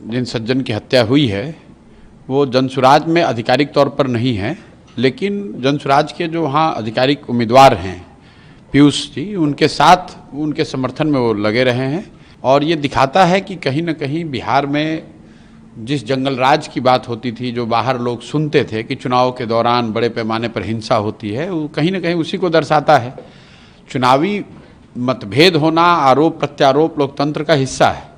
जिन सज्जन की हत्या हुई है वो जनसुराज में आधिकारिक तौर पर नहीं है, लेकिन जनसुराज के जो वहाँ आधिकारिक उम्मीदवार हैं पीयूष जी, उनके साथ उनके समर्थन में वो लगे रहे हैं। और ये दिखाता है कि कहीं न कहीं बिहार में जिस जंगल राज की बात होती थी, जो बाहर लोग सुनते थे कि चुनाव के दौरान बड़े पैमाने पर हिंसा होती है, वो कहीं न कहीं उसी को दर्शाता है। चुनावी मतभेद होना, आरोप प्रत्यारोप लोकतंत्र का हिस्सा है,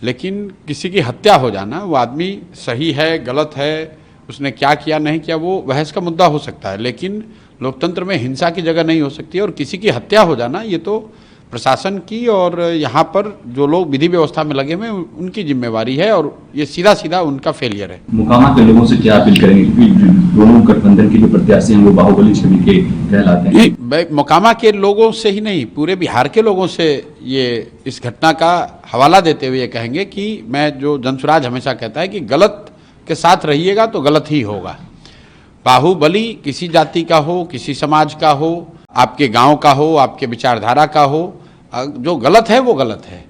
लेकिन किसी की हत्या हो जाना, वो आदमी सही है गलत है, उसने क्या किया नहीं किया, वो बहस का मुद्दा हो सकता है, लेकिन लोकतंत्र में हिंसा की जगह नहीं हो सकती। और किसी की हत्या हो जाना ये तो प्रशासन की और यहाँ पर जो लोग विधि व्यवस्था में लगे हुए उनकी जिम्मेवारी है, और ये सीधा सीधा उनका फेलियर है। मोकामा के लोगों से क्या अपील करेंगे, क्योंकि दोनों गठबंधन के जो प्रत्याशी हैं वो बाहुबली छवि के कहलाते हैं? मोकामा के लोगों से ही नहीं, पूरे बिहार के लोगों से ये इस घटना का हवाला देते हुए ये कहेंगे कि मैं जो जनसुराज हमेशा कहता है कि गलत के साथ रहिएगा तो गलत ही होगा। बाहुबली किसी जाति का हो, किसी समाज का हो, आपके गांव का हो, आपके विचारधारा का हो, जो गलत है वो गलत है।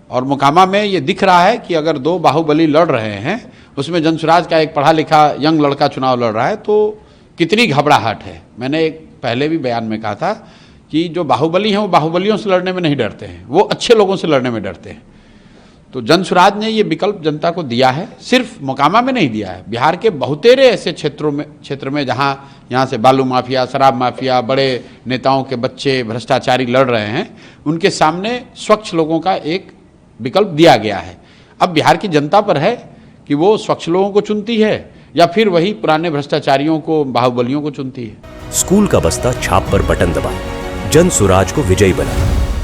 और मोकामा में ये दिख रहा है कि अगर दो बाहुबली लड़ रहे हैं, उसमें जनसुराज का एक पढ़ा लिखा यंग लड़का चुनाव लड़ रहा है, तो कितनी घबराहट है। मैंने एक पहले भी बयान में कहा था कि जो बाहुबली हैं वो बाहुबलियों से लड़ने में नहीं डरते हैं, वो अच्छे लोगों से लड़ने में डरते हैं। तो जनसुराज ने ये विकल्प जनता को दिया है, सिर्फ मोकामा में नहीं दिया है, बिहार के बहुतेरे ऐसे क्षेत्र में जहाँ यहाँ से बालू माफिया, शराब माफिया, बड़े नेताओं के बच्चे भ्रष्टाचारी लड़ रहे हैं, उनके सामने स्वच्छ लोगों का एक विकल्प दिया गया है। अब बिहार की जनता पर है कि वो स्वच्छ लोगों को चुनती है या फिर वही पुराने भ्रष्टाचारियों को, बाहुबलियों को चुनती है। स्कूल का बस्ता छाप पर बटन दबाएं, जनसुराज को विजयी बनाएं।